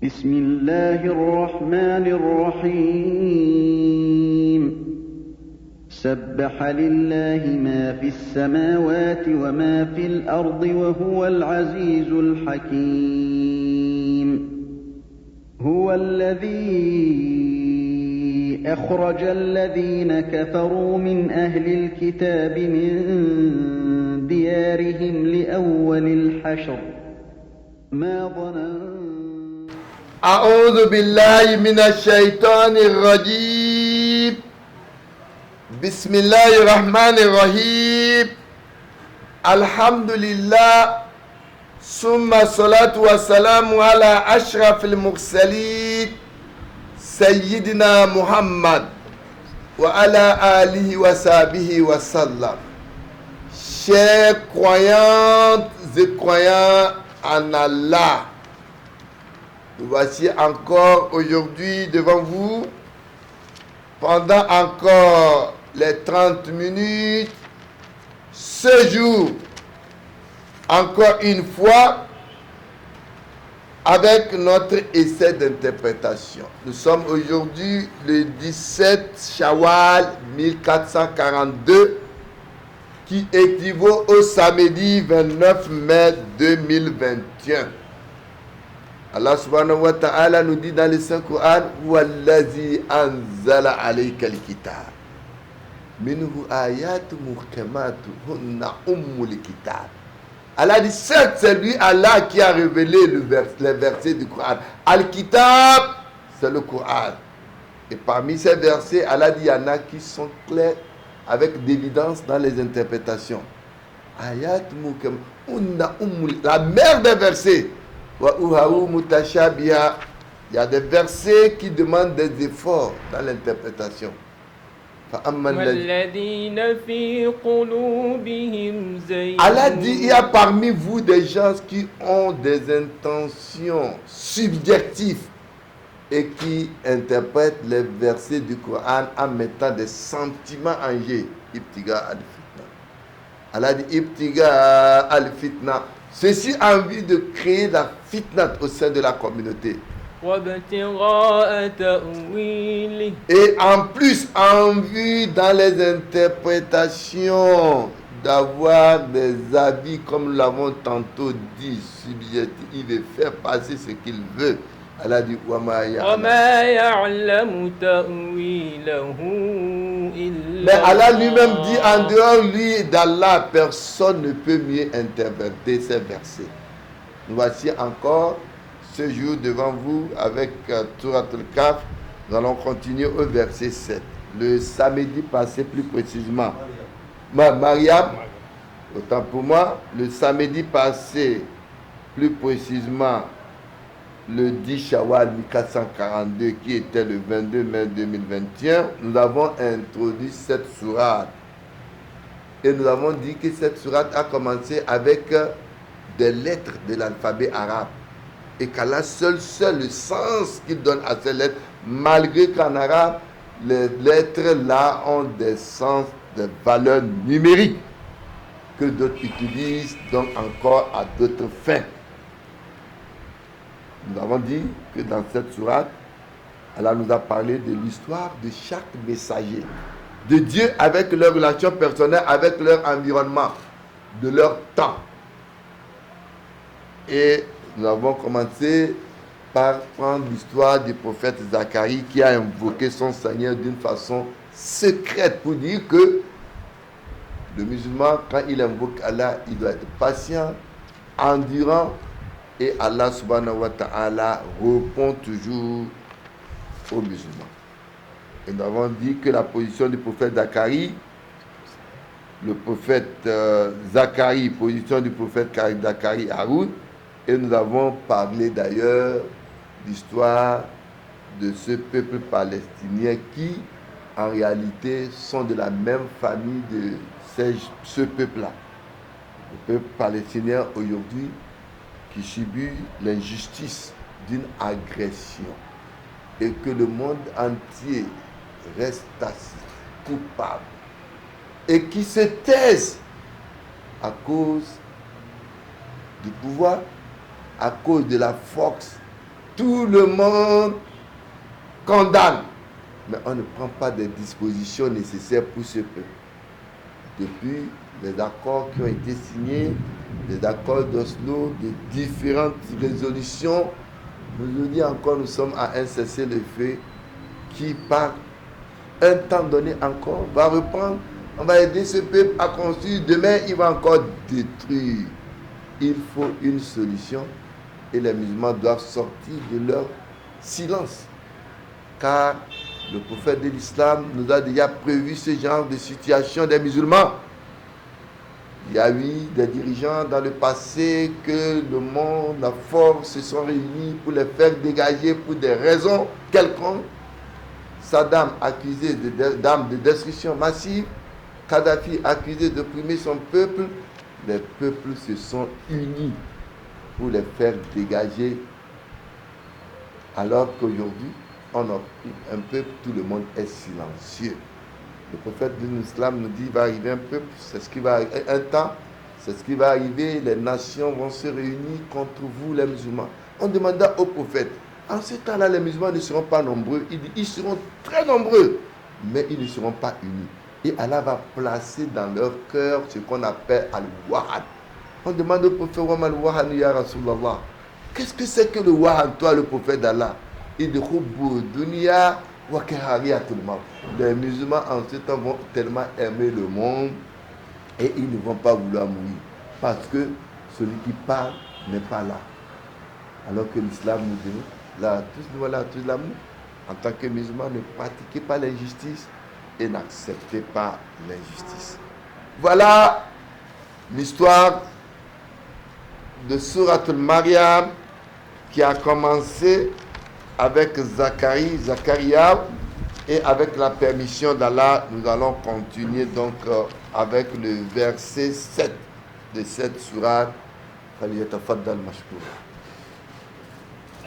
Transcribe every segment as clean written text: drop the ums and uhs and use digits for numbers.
بسم الله الرحمن الرحيم سبح لله ما في السماوات وما في الأرض وهو العزيز الحكيم هو الذي أخرج الذين كفروا من أهل الكتاب من ديارهم لأول الحشر ما ظننتم أعوذ بالله من الشيطان الرجيم بسم الله الرحمن الرحيم الحمد لله ثم الصلاة والسلام على أشرف المرسلين سيدنا محمد وعلى آله وصحبه وسلم. Chers croyantes et croyants en Allah, nous voici encore aujourd'hui devant vous pendant encore les 30 minutes. Ce jour, encore une fois, avec notre essai d'interprétation. Nous sommes aujourd'hui le 17 Shawwal 1442 qui équivaut au samedi 29 mai 2021. Allah subhanahu wa ta'ala nous dit dans le Saint-Coran Wallazi anzala alayka al-kitab minhu ayatu muhkamatu hunna ummul kitab. Allah dit certes c'est lui Allah qui a révélé les versets du Coran. Al-Kitab c'est le Coran. Et parmi ces versets Allah dit il y en a qui sont clairs avec d'évidence dans les interprétations. Ayat muhkamatu hunna ummul, la mère des versets. Il y a des versets qui demandent des efforts dans l'interprétation. Allah dit il y a parmi vous des gens qui ont des intentions subjectives et qui interprètent les versets du Coran en mettant des sentiments en jeu. Ibtiga al-fitna. Allah dit Ibtiga al-fitna. Ceci a envie de créer la fitna au sein de la communauté. Et en plus, en vue dans les interprétations d'avoir des avis, comme nous l'avons tantôt dit, subjectifs, il veut faire passer ce qu'il veut. Allah dit mais Allah lui-même dit en dehors lui d'Allah, personne ne peut mieux interpréter ces versets. Nous voici encore ce jour devant vous avec Surat al-Kahf. Nous allons continuer au verset 7. Le samedi passé plus précisément, Mariam, autant pour moi, le samedi passé plus précisément, le 10 Shawwal 1442 qui était le 22 mai 2021, nous avons introduit cette sourate. Et nous avons dit que cette sourate a commencé avec des lettres de l'alphabet arabe. Et qu'Allah seul le sens qu'il donne à ces lettres, malgré qu'en arabe, les lettres là ont des sens, des valeurs numériques que d'autres utilisent donc encore à d'autres fins. Nous avons dit que dans cette sourate, Allah nous a parlé de l'histoire de chaque messager, de Dieu avec leur relation personnelle, avec leur environnement, de leur temps. Et nous avons commencé par prendre l'histoire du prophète Zacharie qui a invoqué son Seigneur d'une façon secrète pour dire que le musulman, quand il invoque Allah, il doit être patient, endurant. Et Allah subhanahu wa ta'ala répond toujours aux musulmans. Et nous avons dit que la position du prophète Zacharie, le prophète Zacharie, position du prophète Zacharie Haroun, et nous avons parlé d'ailleurs d'histoire de ce peuple palestinien qui, en réalité, sont de la même famille de ce peuple-là. Le peuple palestinien aujourd'hui qui subit l'injustice d'une agression et que le monde entier reste assis, coupable, et qui se taise à cause du pouvoir, à cause de la force tout le monde condamne. Mais on ne prend pas des dispositions nécessaires pour ce peuple. Depuis les accords qui ont été signés, les accords d'Oslo, de différentes résolutions, aujourd'hui encore nous sommes à un cessez-le-feu qui par un temps donné encore va reprendre. On va aider ce peuple à construire. Demain, il va encore détruire. Il faut une solution et les musulmans doivent sortir de leur silence. Car le prophète de l'islam nous a déjà prévu ce genre de situation des musulmans. Il y a eu des dirigeants dans le passé que le monde, la force se sont réunis pour les faire dégager pour des raisons quelconques. Saddam accusé d'armes de destruction massive, Kadhafi accusé d'opprimer son peuple. Les peuples se sont unis pour les faire dégager. Alors qu'aujourd'hui, on a un peuple, tout le monde est silencieux. Le prophète de l'islam nous dit, il va arriver un peuple, c'est ce qui va arriver, un temps, c'est ce qui va arriver, les nations vont se réunir contre vous les musulmans. On demanda au prophète, en ce temps-là, les musulmans ne seront pas nombreux. Il dit, ils seront très nombreux, mais ils ne seront pas unis. Et Allah va placer dans leur cœur ce qu'on appelle Al-Wahad. On demande au prophète, Al-Wahad, ya Rasulallah, qu'est-ce que c'est que le Wahad, toi, le prophète d'Allah? Il dit, Dunya wa karahiyatul maut. Les musulmans en ce temps vont tellement aimer le monde et ils ne vont pas vouloir mourir. Parce que celui qui parle n'est pas là. Alors que l'islam nous dit, là, tous l'amour. En tant que musulmans, ne pratiquez pas l'injustice et n'acceptez pas l'injustice. Voilà l'histoire de Sourate Maryam qui a commencé avec Zacharia, et avec la permission d'Allah, nous allons continuer donc avec le verset 7 de cette sourate. فليتفضل مشكورا.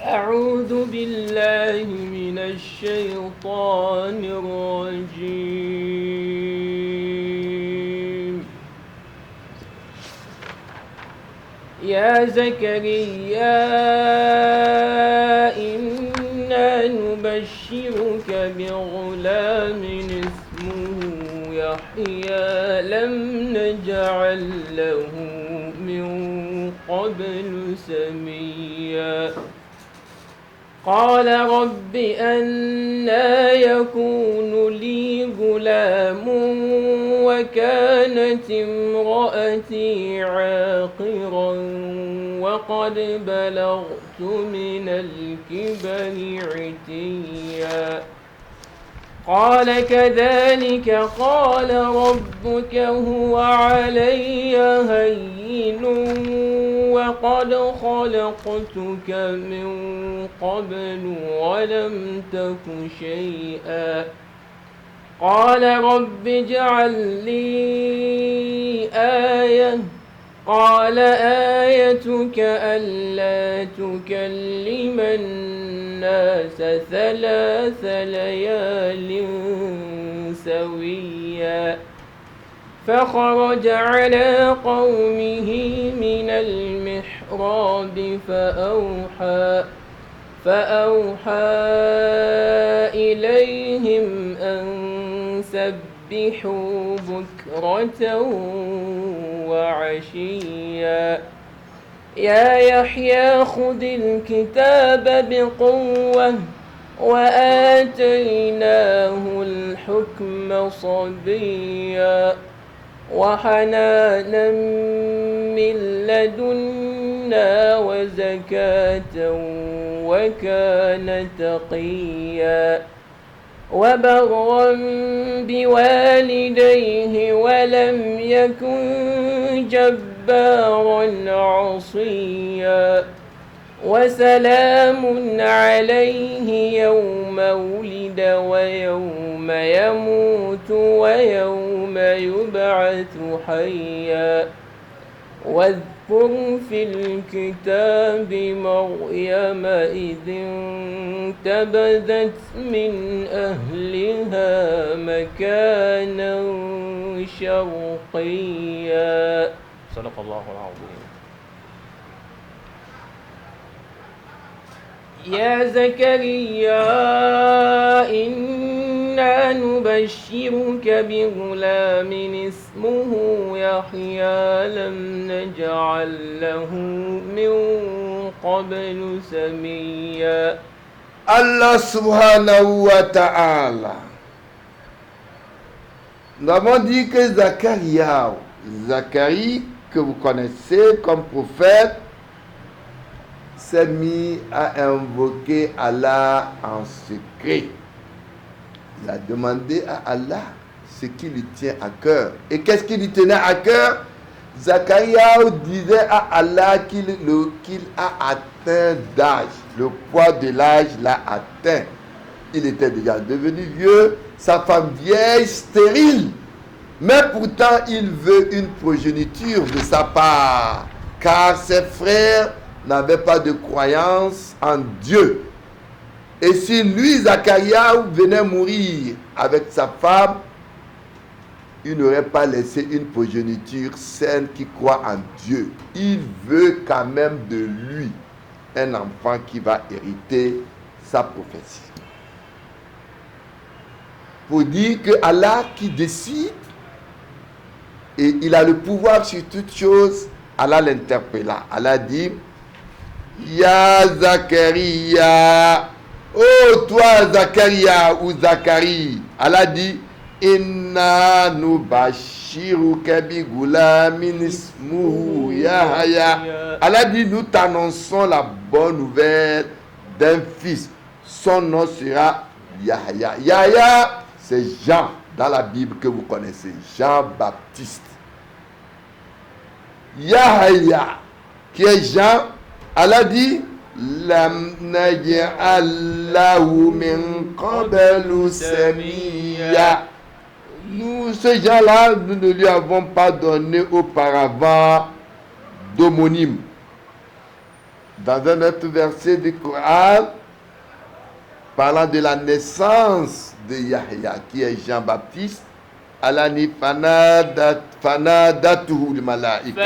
أعوذ بالله من الشيطان الرجيم. يا زكريا إنا نبشرك بغلام اسمه يحيى لم نجعل له من قبل سميا. قال رب أنى يكون لي غلام وكانت امرأتي عاقرا وقد بلغت من الكبر عتيا. قال كذلك قال ربك هو علي هين وقد خلقتك من قبل ولم تك شيئا. قال رب اجعل لي آية. قال آيتك ألا تكلم الناس 3 ليال سويا. فخرج على قومه من المحراب فأوحى إليهم أن سبحوا بكرة وعشيا. يا يحيى خذ الكتاب بقوة وآتيناه الحكم صبيا وحنانا من لدنا وزكاة وكان تقيا. وبرا بوالديه ولم يكن جبارا عصيا. وسلام عليه يوم ولد ويوم يموت ويوم يبعث حيا. واذكر في الكتاب مريم إذ انتبذت من أهلها مكانا شرقيا. صدق الله العظيم. يا زكريا إنا نبشرك بغلام اسمه يحيى لم نجعل له من قبل سميا. Allah subhanahu wa ta'ala. Nous avons dit que Zacharie, que vous connaissez comme prophète, s'est mis à invoquer Allah en secret. Il a demandé à Allah ce qui lui tient à cœur. Et qu'est-ce qui lui tenait à cœur? Zacharie disait à Allah qu'il a atteint d'âge. Le poids de l'âge l'a atteint. Il était déjà devenu vieux, sa femme vieille, stérile. Mais pourtant, il veut une progéniture de sa part, car ses frères n'avaient pas de croyance en Dieu. Et si lui, Zacharie, venait mourir avec sa femme, il n'aurait pas laissé une progéniture saine qui croit en Dieu. Il veut quand même de lui un enfant qui va hériter sa prophétie. Pour dire que Allah qui décide, et il a le pouvoir sur toutes choses, Allah l'interpella. Allah dit, Ya Zacharia, oh toi Zacharia ou Zacharie. Allah dit, Inna nubashiruka bi gulamin ismuhu Yahya. Allah dit, nous t'annonçons la bonne nouvelle d'un fils. Son nom sera Yahya. Yahya, c'est Jean dans la Bible que vous connaissez, Jean-Baptiste. Yahya, qui est Jean, Allah dit, Lam naj'allahu min qablu samiyya. Nous, ce Jean-là, nous ne lui avons pas donné auparavant d'homonyme. Dans un autre verset du Coran, parlant de la naissance de Yahya, qui est Jean-Baptiste, Allah dit fanadatuhu al-malaika.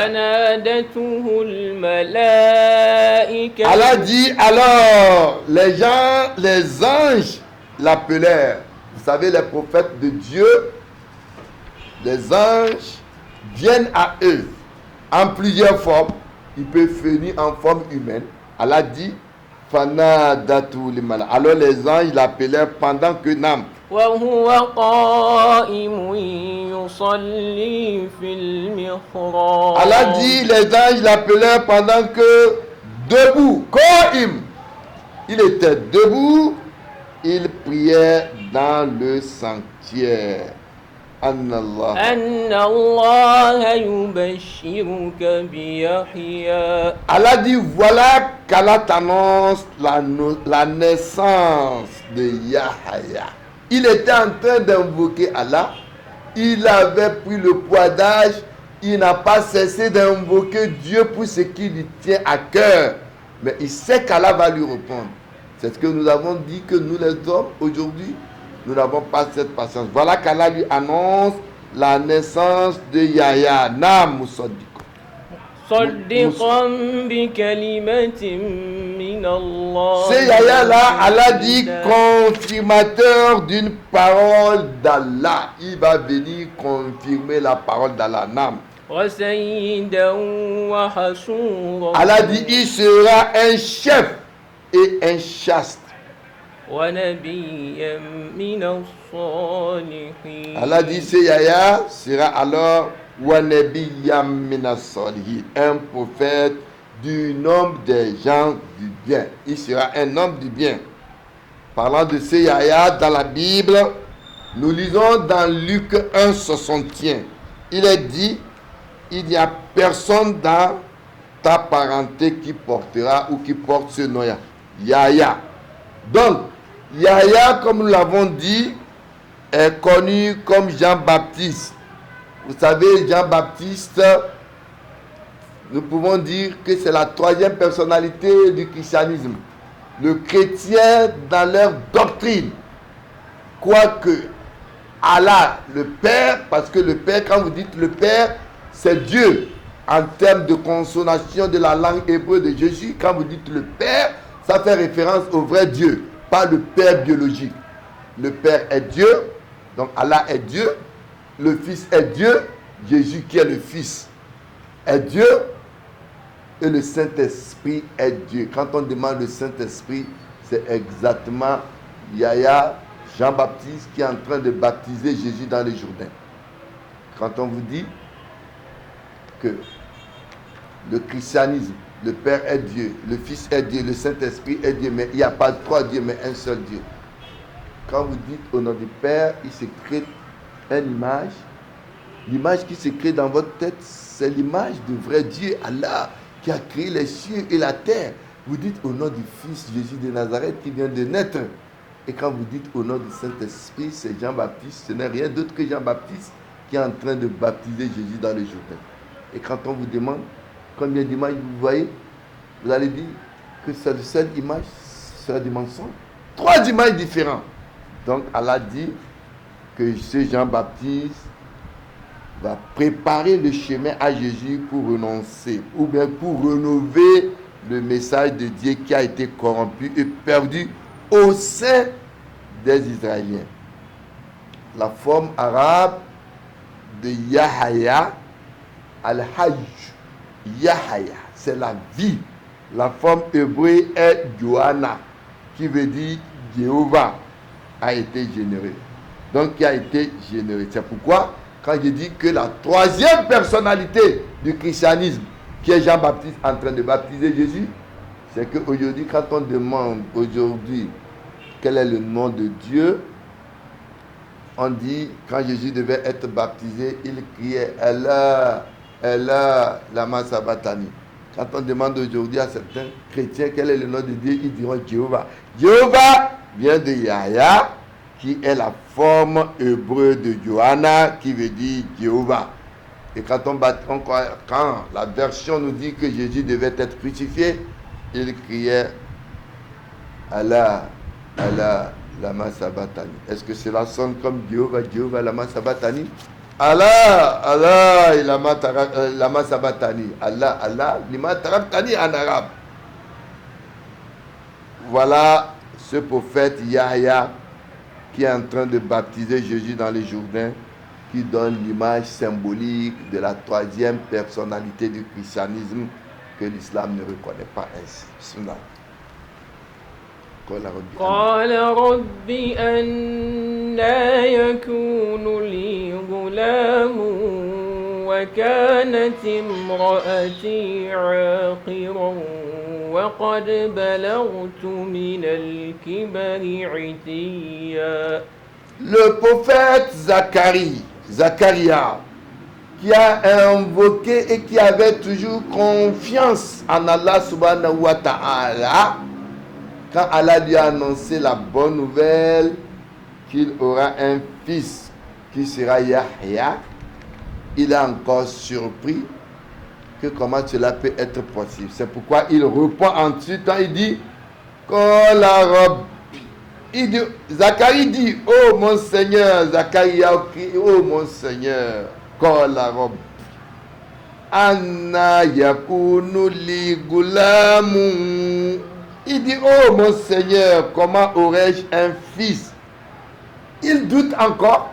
Allah dit alors les anges l'appelèrent. Vous savez, les prophètes de Dieu, les anges viennent à eux en plusieurs formes. Ils peuvent venir en forme humaine. Allah dit fanadatuhu al-malaika. Alors les anges l'appelèrent pendant que Nam. وهو قائم يصلي في المحراب. Allah dit, les anges l'appelèrent pendant que debout, Qaim, il était debout, il priait dans le sanctuaire. أن الله يبشرك بيحيى. Allah dit, voilà qu'Allah t'annonce la naissance de Yahya. Il était en train d'invoquer Allah. Il avait pris le poids d'âge. Il n'a pas cessé d'invoquer Dieu pour ce qui lui tient à cœur. Mais il sait qu'Allah va lui répondre. C'est ce que nous avons dit, que nous les hommes, aujourd'hui, nous n'avons pas cette patience. Voilà qu'Allah lui annonce la naissance de Yahya. Naam Moussadik. C'est Yahya là, Allah dit confirmateur d'une parole d'Allah. Il va venir confirmer la parole d'Allah. Nam. Allah dit il sera un chef et un chaste. Allah dit c'est Yahya sera alors un prophète du nombre des gens du bien. Il sera un homme du bien. Parlant de ce Yahya dans la Bible, nous lisons dans Luc 1,61. Il est dit, il n'y a personne dans ta parenté qui portera ou qui porte ce nom Yahya. Donc, Yahya, comme nous l'avons dit, est connu comme Jean-Baptiste. Vous savez, Jean-Baptiste, nous pouvons dire que c'est la troisième personnalité du christianisme. Le chrétien dans leur doctrine. Quoique Allah, le Père, parce que le Père, quand vous dites le Père, c'est Dieu. En termes de consonation de la langue hébreu de Jésus, quand vous dites le Père, Ça fait référence au vrai Dieu, pas le Père biologique. Le Père est Dieu, donc Allah est Dieu. Le Fils est Dieu, Jésus qui est le Fils est Dieu. Et le Saint-Esprit est Dieu. Quand on demande le Saint-Esprit, c'est exactement Yahya, Jean-Baptiste, qui est en train de baptiser Jésus dans le Jourdain. Quand on vous dit que le christianisme, le Père est Dieu, le Fils est Dieu, le Saint-Esprit est Dieu, mais il n'y a pas trois dieux, mais un seul Dieu. Quand vous dites au nom du Père, il se crée une image. L'image qui se crée dans votre tête, c'est l'image du vrai Dieu, Allah, qui a créé les cieux et la terre. Vous dites au nom du Fils Jésus de Nazareth qui vient de naître. Et quand vous dites au nom du Saint-Esprit, c'est Jean-Baptiste, ce n'est rien d'autre que Jean-Baptiste qui est en train de baptiser Jésus dans le Jourdain. Et quand on vous demande combien d'images vous voyez, vous allez dire que c'est la seule image, c'est la dimension. 3 images différentes. Donc Allah dit que ce Jean-Baptiste va préparer le chemin à Jésus pour renoncer ou bien pour rénover le message de Dieu qui a été corrompu et perdu au sein des Israéliens. La forme arabe de Yahya, Al-Hajj, Yahya, c'est la vie. La forme hébreu est Johanna, qui veut dire Jéhovah a été généré. Donc, qui a été généré. C'est pourquoi, quand je dis que la 3e personnalité du christianisme, qui est Jean-Baptiste en train de baptiser Jésus, c'est qu'aujourd'hui, quand on demande aujourd'hui quel est le nom de Dieu, on dit, quand Jésus devait être baptisé, il criait Allah, Allah, lama sabachthani. Quand on demande aujourd'hui à certains chrétiens quel est le nom de Dieu, ils diront Jéhovah. Jéhovah vient de Yahya, qui est la forme hébreu de Johanna, qui veut dire Jéhovah. Et quand quand la version nous dit que Jésus devait être crucifié, il criait Allah, Allah, lama sabachthani. Est-ce que cela sonne comme Jéhovah, Jéhovah, lama sabachthani? Allah, Allah, lama sabachthani. Allah, Allah, lama sabachthani en arabe. Voilà ce prophète Yahya qui est en train de baptiser Jésus dans le Jourdain, qui donne l'image symbolique de la 3e personnalité du christianisme que l'islam ne reconnaît pas ainsi. Bismillah. قال رب أنى يكون لي غلام وكانت امرأتي عاقرا وقد بلغت من الكبر عتيا. Le prophète Zacharia, qui a invoqué et qui avait toujours confiance en Allah subhanahu wa ta'ala, quand Allah lui a annoncé la bonne nouvelle qu'il aura un fils qui sera Yahya, il est encore surpris que comment cela peut être possible. C'est pourquoi il répond ensuite, il dit, Zacharie dit, oh mon Seigneur, Zacharia, oh mon Seigneur, Anna yakunu li gulamu. Il dit, oh mon Seigneur, comment aurais-je un fils? Il doute encore.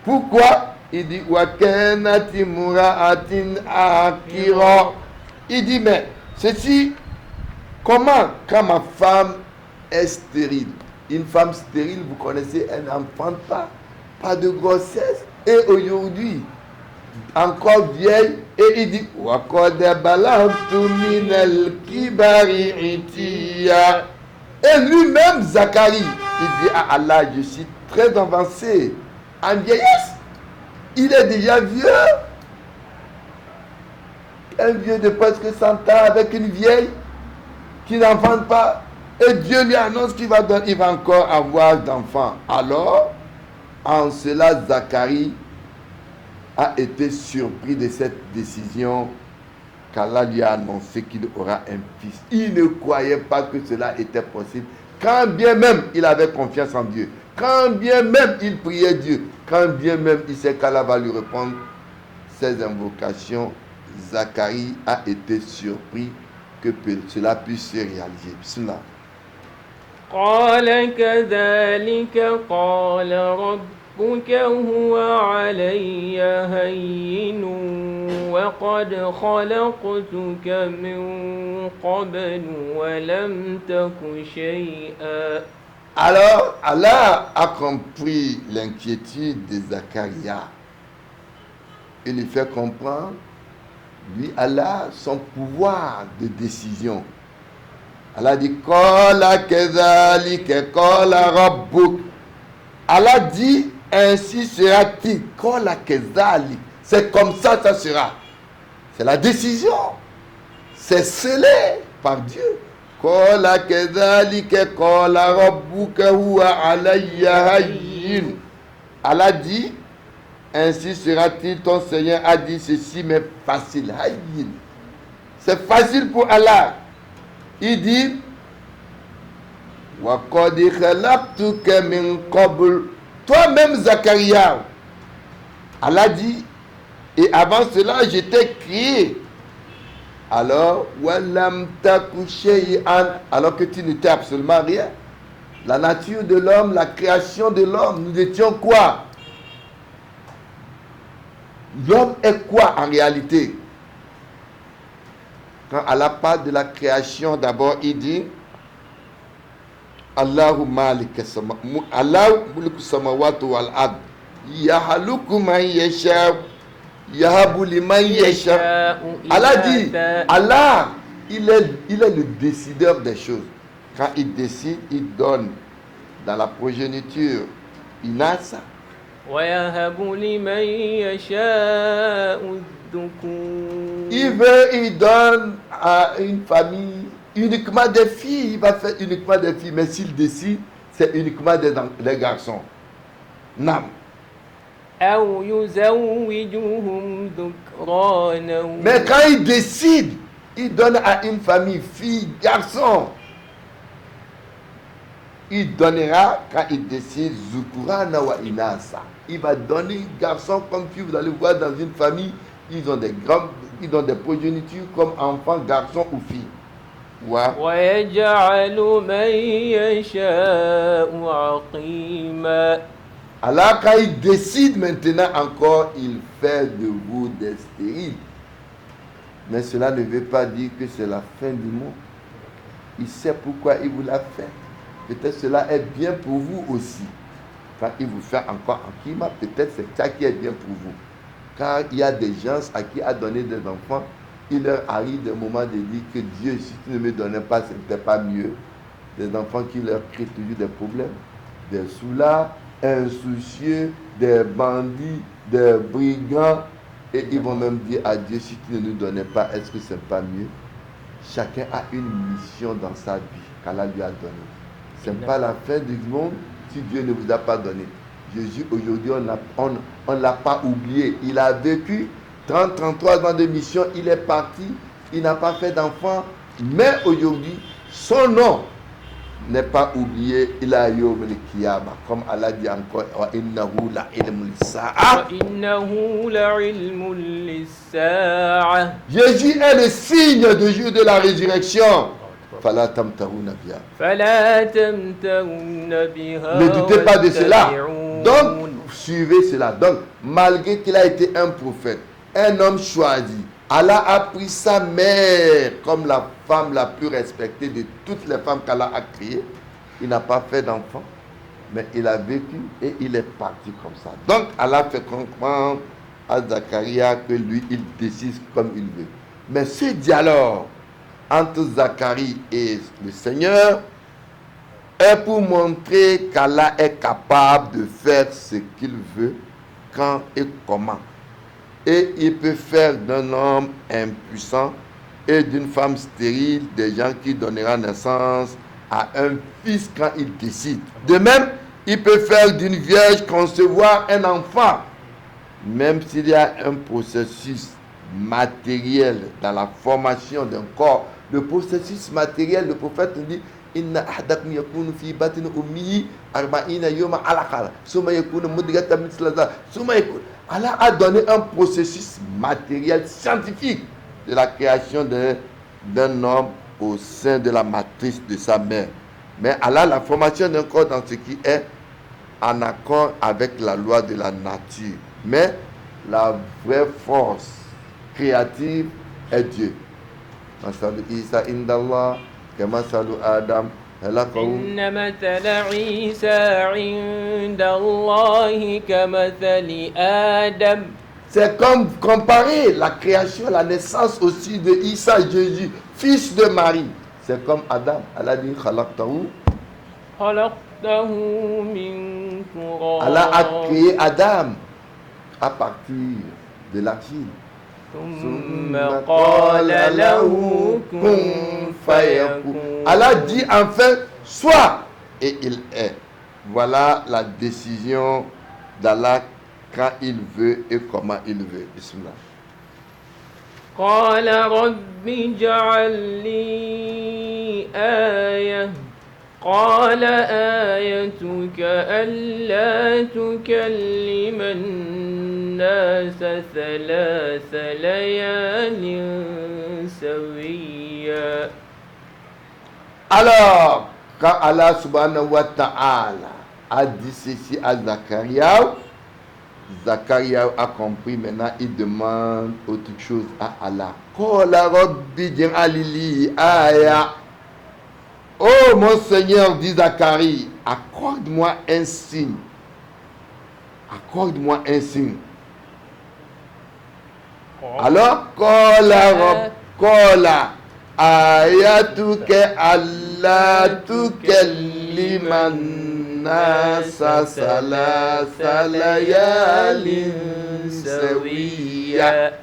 Pourquoi? Il dit, wakenati mura'atin akira. Il dit, mais ceci, comment, quand ma femme est stérile? Une femme stérile, vous connaissez, elle n'enfante pas de grossesse. Et aujourd'hui, encore vieille, et il dit et lui-même Zacharie, il dit à Allah, je suis très avancé en vieillesse, il est déjà vieux, un vieux de presque 100 ans avec une vieille qui n'enfante pas, et Dieu lui annonce qu'il va encore avoir d'enfants. Alors, en cela Zacharie a été surpris de cette décision qu'Allah lui a annoncé qu'il aura un fils. Il ne croyait pas que cela était possible. Quand bien même il avait confiance en Dieu, quand bien même il priait Dieu, quand bien même il sait qu'Allah va lui répondre ses invocations, Zacharie a été surpris que cela puisse se réaliser. Bismillah. قال كذلك قال ربك هو علي هين وقد خلقتك من قبل ولم تك شيئا. Alors, Allah a compris l'inquiétude de Zacharia. Il lui fait comprendre, lui, Allah, son pouvoir de décision. Allah dit, Qala kezalika qala rabbuk. Allah dit, ainsi sera-t-il. Qala kezalik. C'est comme ça sera. C'est la décision. C'est scellé par Dieu. Qala kezalika qala rabbuka huwa alayya hayyin. Allah dit, ainsi sera-t-il, ton Seigneur a dit ceci, mais facile. Hayyin. C'est facile pour Allah. Il dit, wa qad khalaqtuka min qabl. Toi-même, Zacharia, Allah dit, et avant cela, je t'ai créé. Alors, walam taku shay'an, alors que tu n'étais absolument rien. La nature de l'homme, la création de l'homme, nous étions quoi? L'homme est quoi en réalité? Quand Allah parle de la création, d'abord il dit Allahu malik samawati wal ard yahluku man yasha yahabu liman yasha. Allah dit, Allah il est le décideur des choses. Quand il décide, il donne dans la progéniture inasa. Il veut, il donne à une famille uniquement des filles. Il va faire uniquement des filles. Mais s'il décide, c'est uniquement des garçons. Nam. Mais quand il décide, il donne à une famille filles, garçons. Il donnera quand il décide Zukurana wa Inasa. Il va donner garçons comme filles. Vous allez voir dans une famille, ils ont des progénitures comme enfants, garçons ou filles. Ouais. Alors quand il décide maintenant encore, il fait de vous des stériles. Mais cela ne veut pas dire que c'est la fin du monde. Il sait pourquoi il vous l'a fait. Peut-être cela est bien pour vous aussi. Quand il vous fait encore un climat, peut-être c'est ça qui est bien pour vous. Car il y a des gens à qui a donné des enfants, il leur arrive des moments de dire que Dieu, si tu ne me donnais pas, ce n'était pas mieux. Des enfants qui leur créent toujours des problèmes. Des soulards, insoucieux, des bandits, des brigands. Et ils vont même dire à Dieu, si tu ne nous donnais pas, est-ce que ce n'est pas mieux? Chacun a une mission dans sa vie qu'Allah lui a donnée. Ce n'est pas la fin du monde si Dieu ne vous a pas donné. Jésus, aujourd'hui, on ne l'a pas oublié. Il a vécu 33 ans de mission. Il est parti. Il n'a pas fait d'enfant. Mais aujourd'hui, son nom n'est pas oublié. Il a eu le kiyama. Comme Allah dit encore, wa innahu la ilmul sa'a. Jésus est le signe du jour de la résurrection. Ne doutez pas de cela. Donc, suivez cela. Donc, malgré qu'il a été un prophète, un homme choisi, Allah a pris sa mère comme la femme la plus respectée de toutes les femmes qu'Allah a créées. Il n'a pas fait d'enfant, mais il a vécu et il est parti comme ça. Donc, Allah fait comprendre à Zacharia que lui, il décide comme il veut. Mais ce dialogue entre Zacharie et le Seigneur est pour montrer qu'Allah est capable de faire ce qu'il veut, quand et comment. Et il peut faire d'un homme impuissant et d'une femme stérile des gens qui donneront naissance à un fils quand il décide. De même, il peut faire d'une vierge concevoir un enfant, même s'il y a un processus matériel dans la formation d'un corps. Le processus matériel, le prophète nous dit Inna ahadakum yakunu fi batin ummihi arba'ina yawma alaqala summa yakunu mudghatan mithla dhalik summa yakun. Allah a donné un processus matériel scientifique de la création d'un homme au sein de la matrice de sa mère. Mais Allah, la formation d'un corps dans ce qui est en accord avec la loi de la nature. Mais la vraie force créative est Dieu. Masalu Isa indallah, kamasalu Adam. إن مثل عيسى عند الله كمثل آدم. C'est comme comparer la création, la naissance aussi de Isa, Jésus, fils de Marie. C'est comme Adam. Allah dit khalaqtahu. خلقته من تراب. Allah a créé Adam à partir de l'argile. ثم قال له كن فيكون. Allah dit enfin soit et il est. Voilà la décision d'Allah quand il veut et comment il veut. Bismillah. قال رب اجعل لي آية قال آيتك ألا تكلم الناس 3 ليال سويا. Alors, quand Allah subhanahu wa ta'ala a dit ceci à Zacharia, Zacharia a compris, maintenant il demande autre chose à Allah. Qala rabbi ij'al li aya. Oh mon Seigneur, dit Zacharie, accorde-moi un signe. Accorde-moi un signe. Alors, qala ayatuka alla tukallima an-nasa 3 layalin sawiya.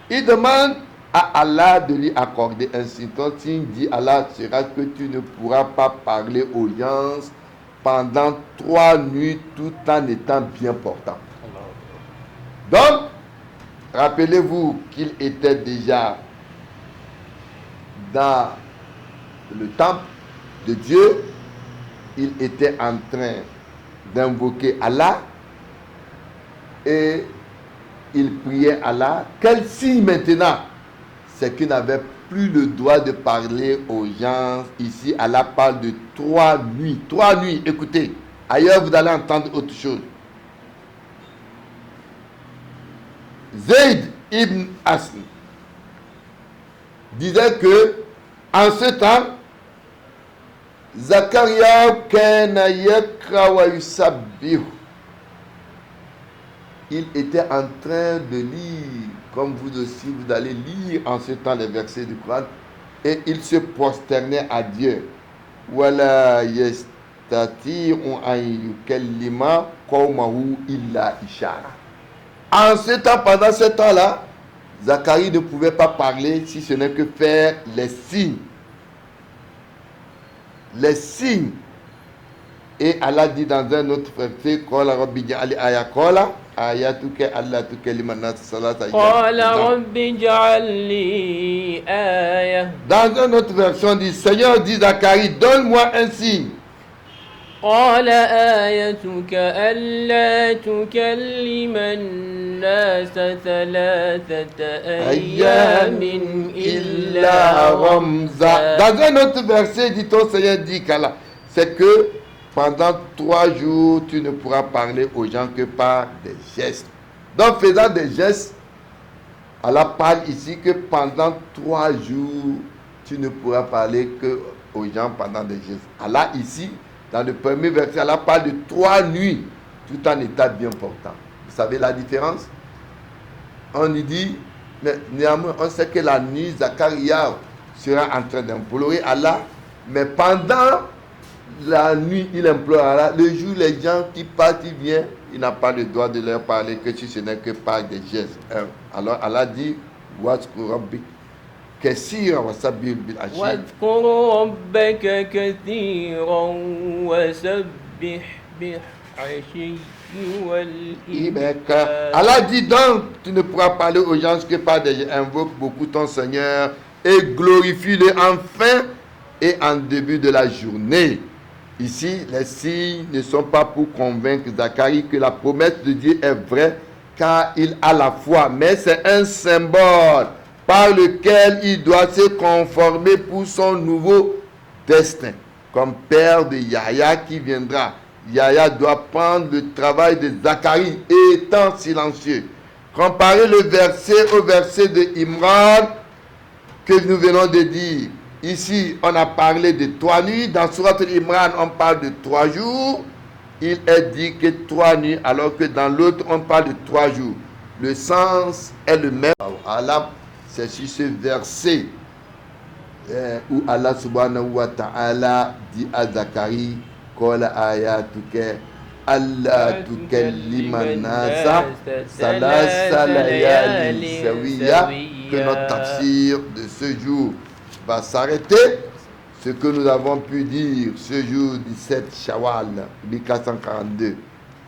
Il demande à Allah de lui accorder un signe. Ton signe, dit Allah, sera que tu ne pourras pas parler aux gens pendant 3 nuits tout en étant bien portant. Donc, rappelez-vous qu'il était déjà dans le temple de Dieu. Il était en train d'invoquer Allah et il priait Allah. Quel signe maintenant? C'est qu'il n'avait plus le droit de parler aux gens. Ici, Allah parle de 3 nuits. 3 nuits, écoutez. Ailleurs, vous allez entendre autre chose. Zayd ibn Asm disait que en ce temps, Zacharia kana yakra wa yusabbihu. Il était en train de lire, comme vous aussi, vous allez lire en ce temps les versets du Coran, et il se prosternait à Dieu. Wala yastati'u an yukallima qawmahu illa ishara. En ce temps, pendant ce temps-là, Zacharie ne pouvait pas parler si ce n'est que faire les signes. Les signes. Et Allah dit dans un autre verset, Qala rabbi ij'al aya qala ayatuka alla tukallima an-nas 3 qala rabbi ij'al li aya. Dans une autre version, dit Seigneur, dit Zacharie, donne-moi un signe. قال آيتك ألا تكلم الناس 3 أيام إلا رمزا. Dans un autre verset, dit ton Seigneur, dit qu'Allah, c'est que pendant 3 jours, tu ne pourras parler aux gens que par des gestes. Donc, faisant des gestes, Allah parle ici que pendant 3 jours, tu ne pourras parler que aux gens pendant des gestes. Allah ici, dans le premier verset, Allah parle de 3 nuits, tout en état bien portant. Vous savez la différence? On y dit, mais néanmoins, on sait que la nuit, Zacharia sera en train d'implorer Allah, mais pendant la nuit, il implore Allah. Le jour, les gens qui partent, ils viennent, il n'a pas le droit de leur parler que si ce n'est que par des gestes. Alors Allah dit, Wazkur Rabbik كثيرا وسبح بالعشي واذكر ربك كثيرا وسبح بالعشي والإبكار. Allah dit donc, tu ne pourras parler aux gens que par des invoque beaucoup ton Seigneur et glorifie-le en fin et en début de la journée. Ici, les signes ne sont pas pour convaincre Zacharie que la promesse de Dieu est vraie, car il a la foi, mais c'est un symbole par lequel il doit se conformer pour son nouveau destin. comme père de Yahya qui viendra. Yahya doit prendre le travail de Zacharie, étant silencieux. Comparez le verset au verset de Imran que nous venons de dire. Ici, on a parlé de 3 nuits. Dans Surat al-Imran, on parle de 3 jours. Il est dit que 3 nuits, alors que dans l'autre, on parle de 3 jours. Le sens est le même. Allah, c'est sur ce verset où Allah subhanahu wa ta'ala dit à Zacharie, Qala ayatuka alla tukallima nasa salasa layali sawiya, que notre tafsir de ce jour va s'arrêter. Ce que nous avons pu dire ce jour 17 Shawwal 1442,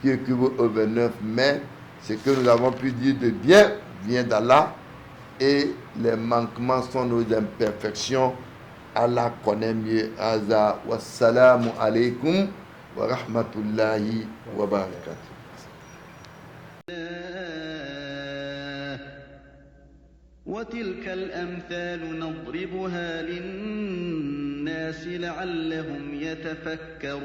qui équivaut au 29 mai, ce que nous avons pu dire de bien vient d'Allah, et les manquements sont nos imperfections. Allah connaît mieux. Aza wassalamu alaikum wa rahmatullahi wa barakatuh. وتلك الأمثال نضربها للناس لعلهم يتفكرون